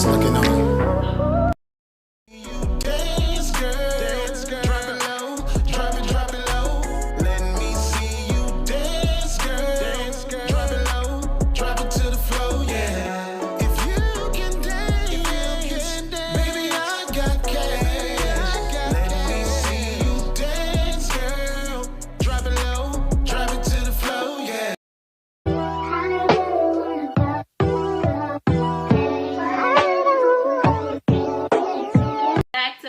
just looking on.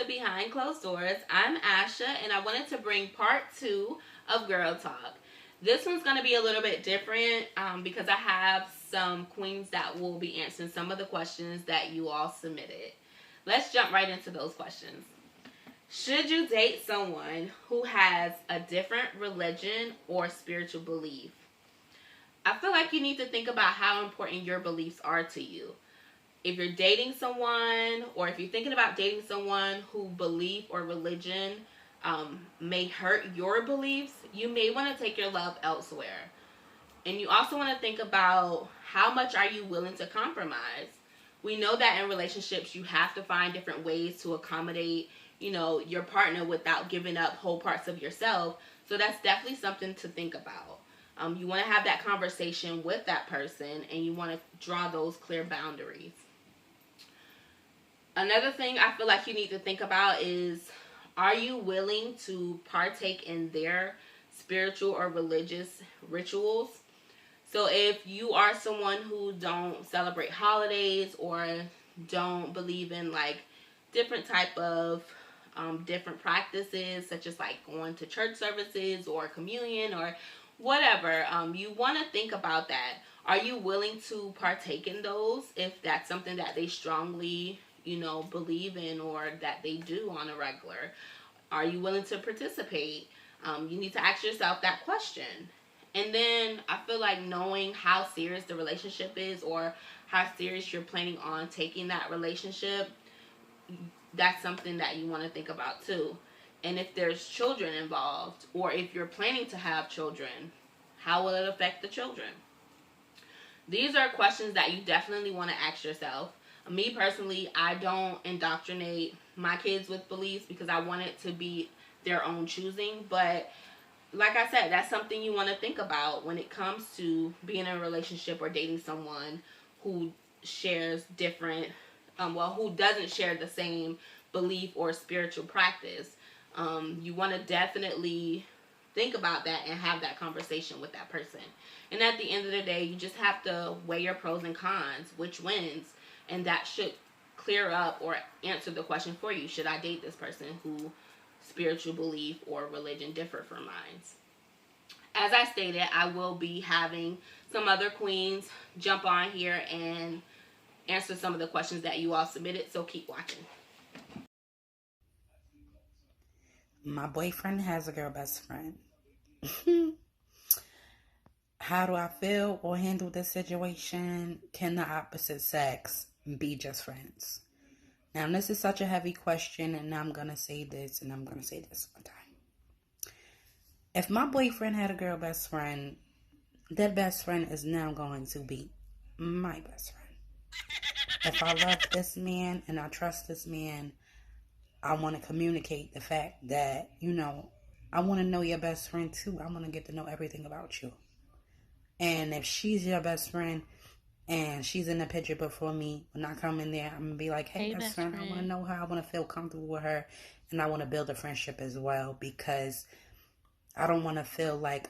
Behind Closed Doors. I'm Asha, and I wanted to bring part 2 of Girl Talk. This one's going to be a little bit different because I have some queens that will be answering some of the questions that you all submitted. Let's jump right into those questions. Should you date someone who has a different religion or spiritual belief? I feel like you need to think about how important your beliefs are to you. If you're dating someone, or if you're thinking about dating someone who belief or religion may hurt your beliefs, you may want to take your love elsewhere. And you also want to think about how much are you willing to compromise. We know that in relationships you have to find different ways to accommodate, your partner without giving up whole parts of yourself. So that's definitely something to think about. You want to have that conversation with that person, and you want to draw those clear boundaries. Another thing I feel like you need to think about is, are you willing to partake in their spiritual or religious rituals? So if you are someone who don't celebrate holidays or don't believe in different type of different practices, such as going to church services or communion or whatever, you want to think about that. Are you willing to partake in those if that's something that they strongly believe in or that they do on a regular? Are you willing to participate? You need to ask yourself that question. And then I feel like knowing how serious the relationship is or how serious you're planning on taking that relationship, that's something that you want to think about too. And if there's children involved, or if you're planning to have children, how will it affect the children? These are questions that you definitely want to ask yourself. Me personally, I don't indoctrinate my kids with beliefs because I want it to be their own choosing. But like I said, that's something you want to think about when it comes to being in a relationship or dating someone who shares different, who doesn't share the same belief or spiritual practice. You want to definitely think about that and have that conversation with that person. And at the end of the day, you just have to weigh your pros and cons, which wins. And that should clear up or answer the question for you. Should I date this person who spiritual belief or religion differ from mine? As I stated, I will be having some other queens jump on here and answer some of the questions that you all submitted. So keep watching. My boyfriend has a girl best friend. How do I feel or handle this situation? Can the opposite sex be just friends? Now, this is such a heavy question, and I'm going to say this, and I'm going to say this one time. If my boyfriend had a girl best friend, that best friend is now going to be my best friend. If I love this man and I trust this man, I want to communicate the fact that, I want to know your best friend too. I want to get to know everything about you. And if she's your best friend and she's in the picture before me, when I come in there, I'm going to be like, hey, best friend, I want to know her. I want to feel comfortable with her. And I want to build a friendship as well, because I don't want to feel like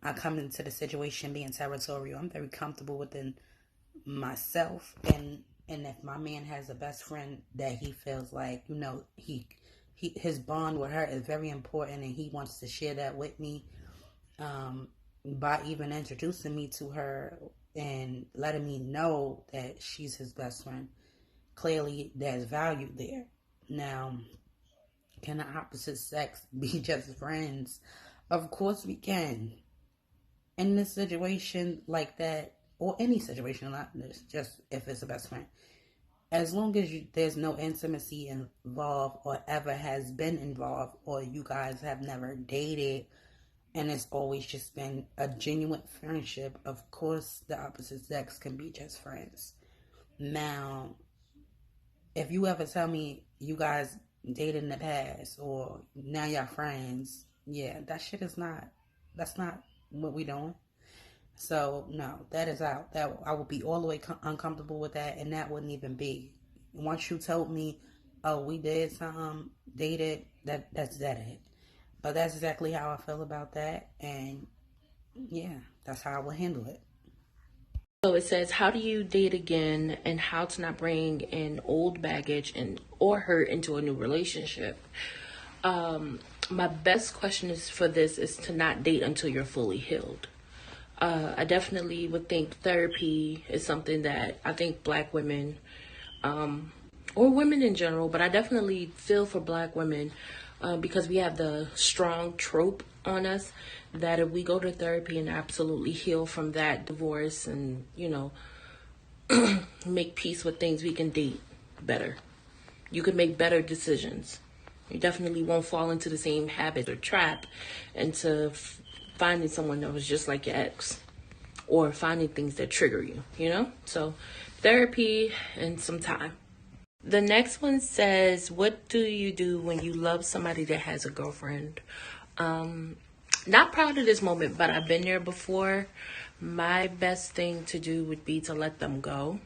I come into the situation being territorial. I'm very comfortable within myself. And if my man has a best friend that he feels like, his bond with her is very important and he wants to share that with me, by even introducing me to her and letting me know that she's his best friend, clearly there's value there. Now, can the opposite sex be just friends? Of course we can. In this situation like that, or any situation like this, just if it's a best friend, as long as there's no intimacy involved or ever has been involved, or you guys have never dated and it's always just been a genuine friendship, of course the opposite sex can be just friends. Now, if you ever tell me you guys dated in the past or now y'all friends, yeah, that shit is not, that's not what we doing. So no, that is out. That I would be all the way uncomfortable with that, and that wouldn't even be. Once you told me, oh, we did something, dated, that's that. But that's exactly how I feel about that, and yeah, that's how I would handle it. So it says, how do you date again and how to not bring in old baggage and or hurt into a new relationship? My best question is for this is to not date until you're fully healed. I definitely would think therapy is something that I think black women, or women in general, but I definitely feel for black women because we have the strong trope on us that if we go to therapy and absolutely heal from that divorce and, make peace with things, we can date better. You can make better decisions. You definitely won't fall into the same habit or trap into finding someone that was just like your ex or finding things that trigger you. So therapy and some time. The next one says, what do you do when you love somebody that has a girlfriend? Not proud of this moment, but I've been there before. My best thing to do would be to let them go.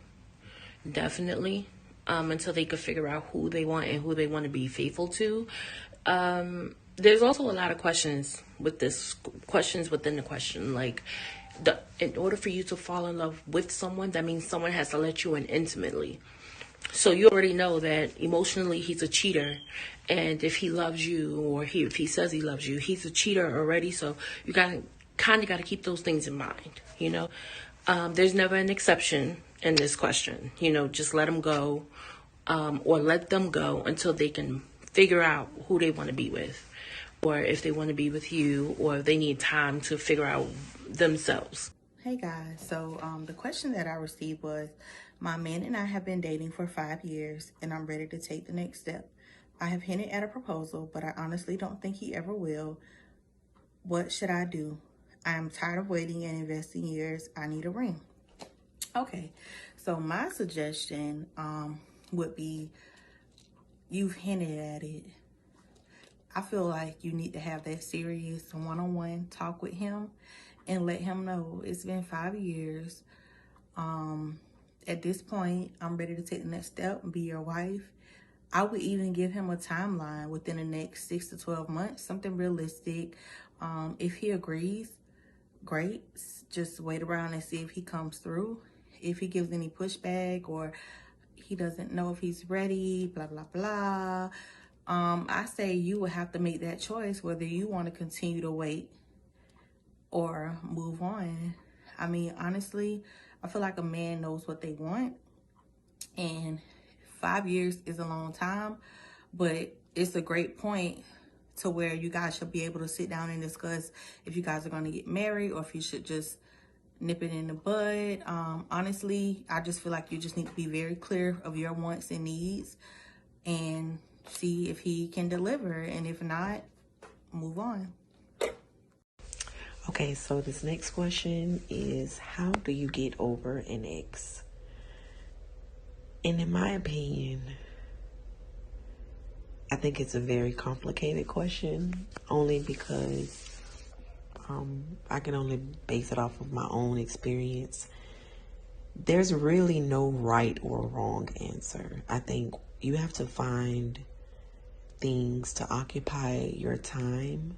Definitely. Until they could figure out who they want and who they want to be faithful to. There's also a lot of questions within the question. Like, in order for you to fall in love with someone, that means someone has to let you in intimately. So you already know that emotionally he's a cheater, and if he loves you or if he says he loves you, he's a cheater already. So you got to keep those things in mind. There's never an exception in this question. Just let them go, or let them go until they can figure out who they want to be with, or if they want to be with you, or if they need time to figure out themselves. Hey guys, so the question that I received was, my man and I have been dating for 5 years and I'm ready to take the next step. I have hinted at a proposal, but I honestly don't think he ever will. What should I do? I am tired of waiting and investing years. I need a ring. Okay, so my suggestion would be, you've hinted at it. I feel like you need to have that serious one-on-one talk with him and let him know it's been 5 years. At this point, I'm ready to take the next step and be your wife. I would even give him a timeline within the next 6 to 12 months, something realistic. If he agrees, great. Just wait around and see if he comes through. If he gives any pushback or he doesn't know if he's ready, blah, blah, blah. I say you would have to make that choice whether you want to continue to wait or move on. I mean, honestly, I feel like a man knows what they want, and 5 years is a long time, but it's a great point to where you guys should be able to sit down and discuss if you guys are going to get married or if you should just nip it in the bud. Honestly, I just feel like you just need to be very clear of your wants and needs and see if he can deliver, and if not, move on. Okay, so this next question is, how do you get over an ex? And in my opinion, I think it's a very complicated question, only because I can only base it off of my own experience. There's really no right or wrong answer. I think you have to find things to occupy your time,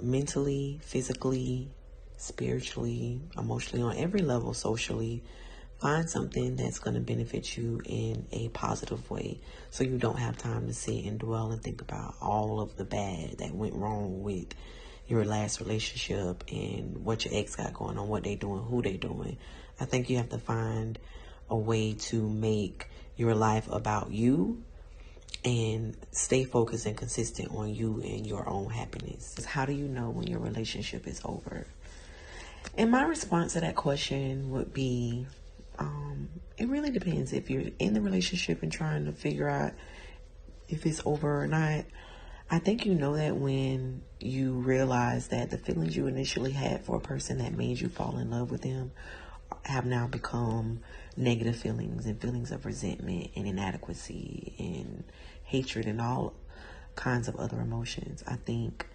mentally, physically, spiritually, emotionally, on every level, socially. Find something that's going to benefit you in a positive way, so you don't have time to sit and dwell and think about all of the bad that went wrong with your last relationship and what your ex got going on, what they doing, who they doing. I think you have to find a way to make your life about you and stay focused and consistent on you and your own happiness. How do you know when your relationship is over? And my response to that question would be, it really depends. If you're in the relationship and trying to figure out if it's over or not, I think you know that when you realize that the feelings you initially had for a person that made you fall in love with them have now become negative feelings and feelings of resentment and inadequacy and hatred and all kinds of other emotions. I think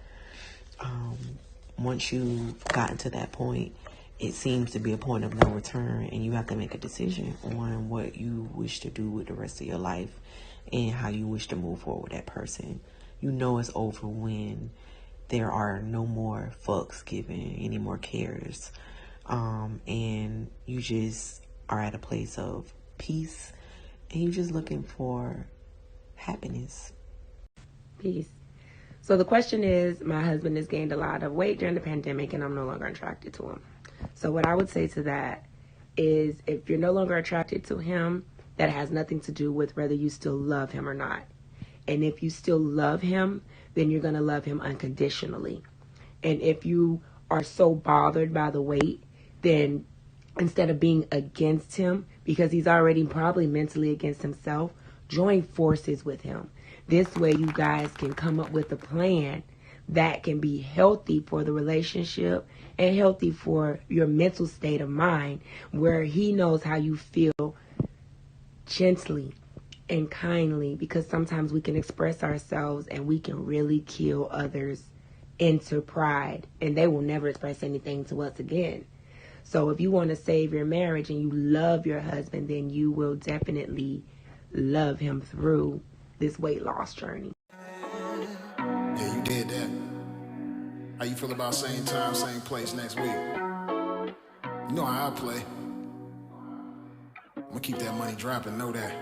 once you've gotten to that point, it seems to be a point of no return, and you have to make a decision on what you wish to do with the rest of your life and how you wish to move forward with that person. You know it's over when there are no more fucks given, any more cares, and you just are at a place of peace, and you're just looking for happiness. Peace. So the question is, my husband has gained a lot of weight during the pandemic and I'm no longer attracted to him. So what I would say to that is, if you're no longer attracted to him, that has nothing to do with whether you still love him or not. And if you still love him, then you're going to love him unconditionally. And if you are so bothered by the weight, then instead of being against him, because he's already probably mentally against himself, join forces with him. This way you guys can come up with a plan that can be healthy for the relationship and healthy for your mental state of mind, where he knows how you feel gently and kindly, because sometimes we can express ourselves and we can really kill others into pride, and they will never express anything to us again. So if you want to save your marriage and you love your husband, then you will definitely love him through this weight loss journey. Yeah, you did that. How you feel about same time, same place next week? You know how I play. I'm gonna keep that money dropping, know that.